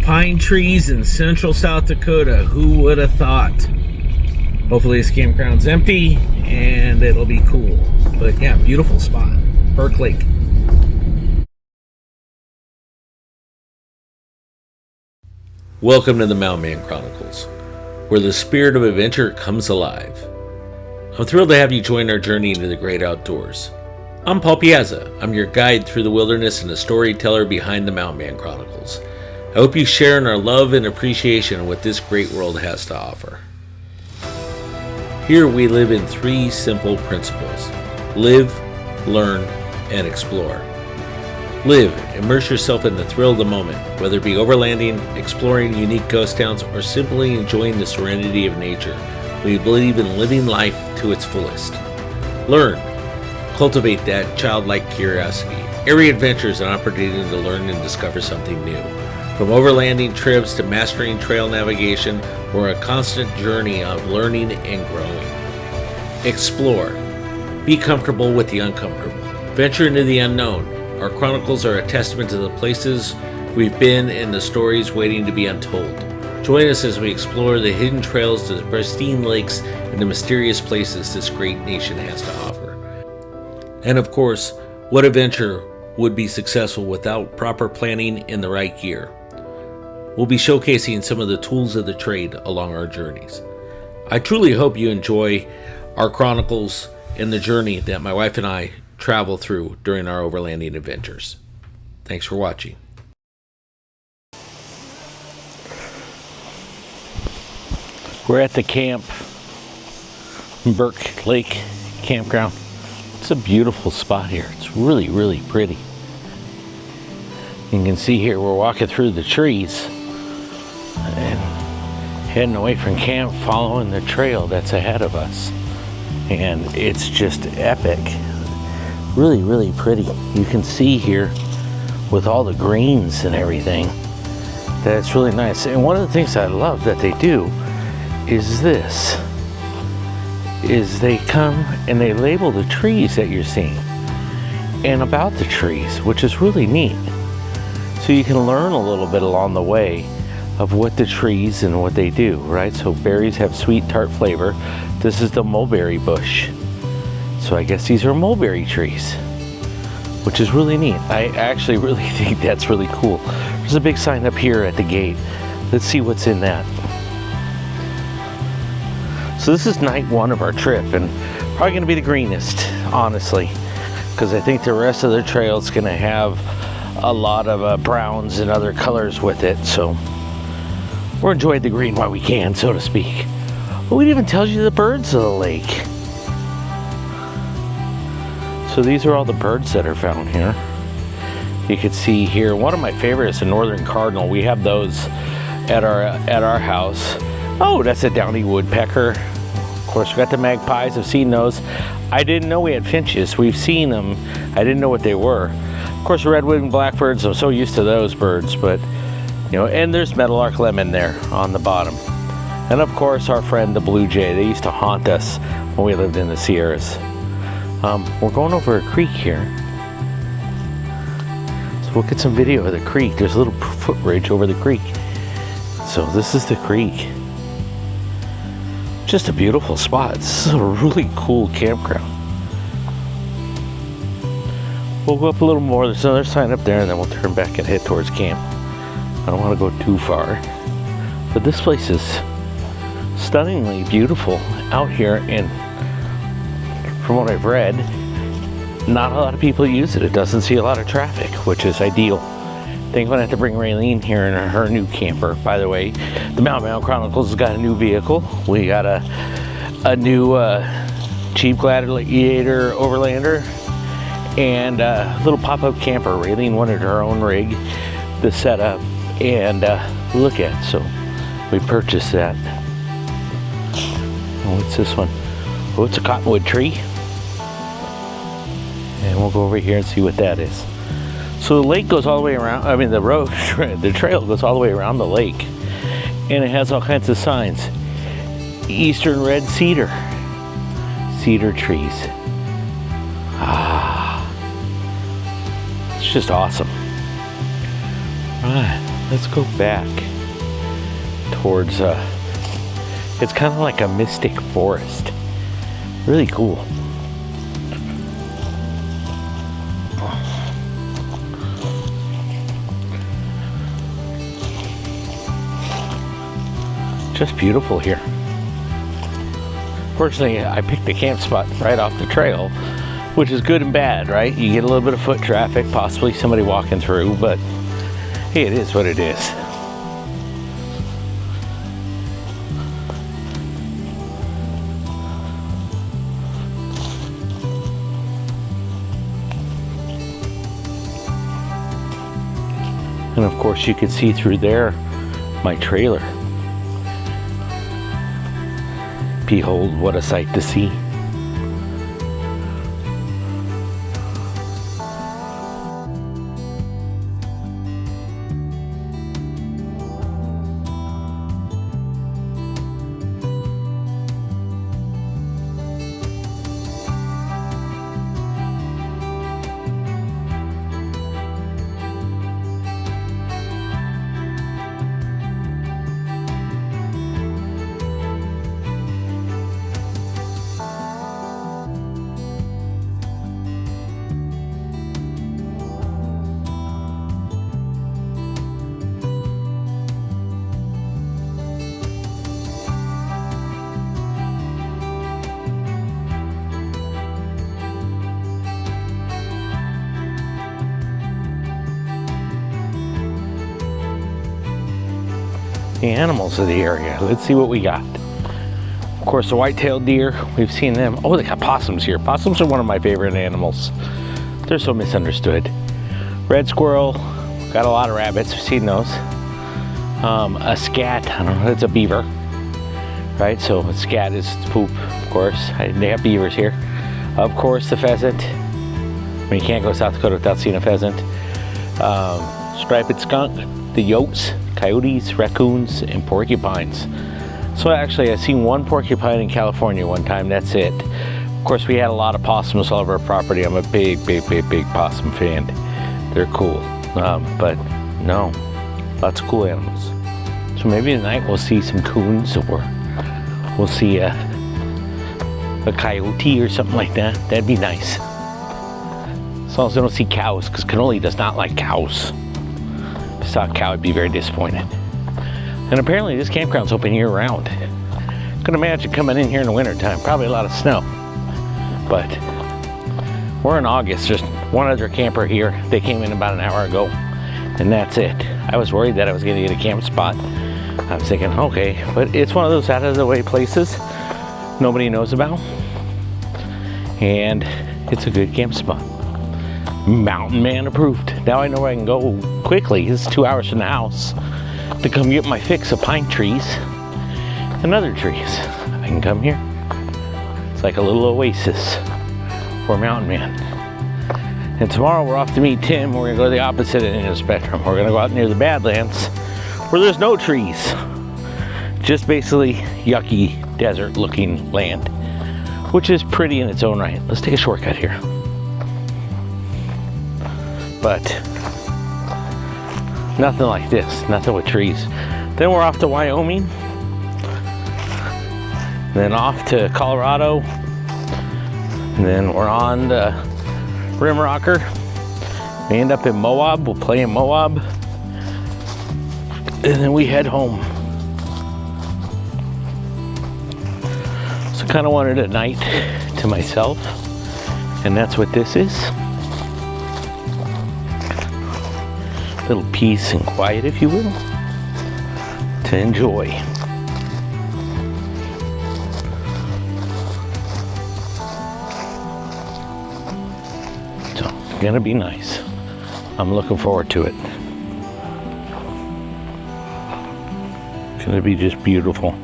Pine trees in central South Dakota. Who would have thought? Hopefully this campground's empty and it'll be cool. But yeah, beautiful spot. Burke Lake. Welcome to the Mountain Man Chronicles, where the spirit of adventure comes alive. I'm thrilled to have you join our journey into the great outdoors. I'm Paul Piazza. I'm your guide through the wilderness and the storyteller behind the Mountain Man Chronicles. I hope you share in our love and appreciation of what this great world has to offer. Here we live in 3 simple principles: live, learn, and explore. Live, immerse yourself in the thrill of the moment, whether it be overlanding, exploring unique ghost towns, or simply enjoying the serenity of nature. We believe in living life to its fullest. Learn, cultivate that childlike curiosity. Every adventure is an opportunity to learn and discover something new. From overlanding trips to mastering trail navigation, we're a constant journey of learning and growing. Explore. Be comfortable with the uncomfortable. Venture into the unknown. Our chronicles are a testament to the places we've been and the stories waiting to be untold. Join us as we explore the hidden trails to the pristine lakes and the mysterious places this great nation has to offer. And of course, what adventure would be successful without proper planning and the right gear? We'll be showcasing some of the tools of the trade along our journeys. I truly hope you enjoy our chronicles and the journey that my wife and I travel through during our overlanding adventures. Thanks for watching. We're at the camp, Burke Lake campground. It's a beautiful spot here. It's really, really pretty. You can see here we're walking through the trees and heading away from camp, following the trail that's ahead of us. And it's just epic. Really, really pretty. You can see here with all the greens and everything that it's really nice. And one of the things I love that they do is this, is they come and they label the trees that you're seeing and about the trees, which is really neat. So you can learn a little bit along the way of what the trees and what they do, right? So berries have sweet tart flavor. This is the mulberry bush. So I guess these are mulberry trees, which is really neat. I actually really think that's really cool. There's a big sign up here at the gate. Let's see what's in that. So this is night 1 of our trip, and probably gonna be the greenest, honestly, because I think the rest of the trail is gonna have a lot of browns and other colors with it. So we're enjoying the green while we can, so to speak. But we even tells you the birds of the lake. So these are all the birds that are found here. You can see here, one of my favorites, a northern cardinal. We have those at our house. Oh, that's a downy woodpecker. Of course, we got the magpies. I've seen those. I didn't know we had finches. We've seen them. I didn't know what they were. Of course, red-winged blackbirds. I'm so used to those birds, but you know. And there's meadowlark lemon there on the bottom. And of course, our friend the blue jay. They used to haunt us when we lived in the Sierras. We're going over a creek here. So we'll get some video of the creek. There's a little footbridge over the creek. So this is the creek. Just a beautiful spot. This is a really cool campground. We'll go up a little more. There's another sign up there, and then we'll turn back and head towards camp. I don't want to go too far. But this place is stunningly beautiful out here, and from what I've read, not a lot of people use it. It doesn't see a lot of traffic, which is ideal. I think I'm gonna have to bring Raylene here in her new camper. By the way, the Mountain Man Chronicles has got a new vehicle. We got a new Jeep Gladiator Overlander and a little pop-up camper. Raylene wanted her own rig to set up and look at, so we purchased that. Oh, what's this one? Oh, it's a cottonwood tree. And we'll go over here and see what that is. So the lake goes all the way around, I mean the road, the trail goes all the way around the lake. And it has all kinds of signs. Eastern red cedar. Cedar trees. Ah. It's just awesome. Right. let's go back towards, it's kind of like a mystic forest. Really cool. Just beautiful here. Fortunately, I picked the camp spot right off the trail, which is good and bad, right? You get a little bit of foot traffic, possibly somebody walking through, but hey, it is what it is. And of course, you can see through there my trailer. Behold, what a sight to see. The animals of the area. Let's see what we got. Of course, the white-tailed deer, we've seen them. Oh, they got possums here. Possums are one of my favorite animals. They're so misunderstood. Red squirrel, got a lot of rabbits, we've seen those. A scat, I don't know, it's a beaver, right? So a scat is poop, of course. They have beavers here. Of course, the pheasant. I mean, you can't go to South Dakota without seeing a pheasant. Striped skunk, the yotes, coyotes, raccoons, and porcupines. So actually, I've seen one porcupine in California one time, that's it. Of course, we had a lot of possums all over our property. I'm a big possum fan. They're cool, but no, lots of cool animals. So maybe tonight we'll see some coons, or we'll see a coyote or something like that. That'd be nice. As long as I don't see cows, because cannoli does not like cows. If I saw a cow, I'd be very disappointed. And apparently this campground's open year round. Couldn't imagine coming in here in the winter time. Probably a lot of snow. But we're in August. Just one other camper here. They came in about an hour ago, and that's it. I was worried that I was going to get a camp spot. I was thinking, okay, but it's one of those out of the way places nobody knows about, and it's a good camp spot. Mountain Man approved. Now I know where I can go quickly. It's 2 hours from the house to come get my fix of pine trees and other trees. I can come here. It's like a little oasis for Mountain Man. And tomorrow we're off to meet Tim. We're gonna go to the opposite end of the spectrum. We're gonna go out near the Badlands where there's no trees. Just basically yucky desert looking land, which is pretty in its own right. Let's take a shortcut here. But nothing like this, nothing with trees. Then we're off to Wyoming, then off to Colorado, and then we're on the Rimrocker. We end up in Moab, we'll play in Moab, and then we head home. So kind of wanted a night to myself, and that's what this is. Little peace and quiet, if you will, to enjoy. So, it's gonna be nice. I'm looking forward to it. It's gonna be just beautiful.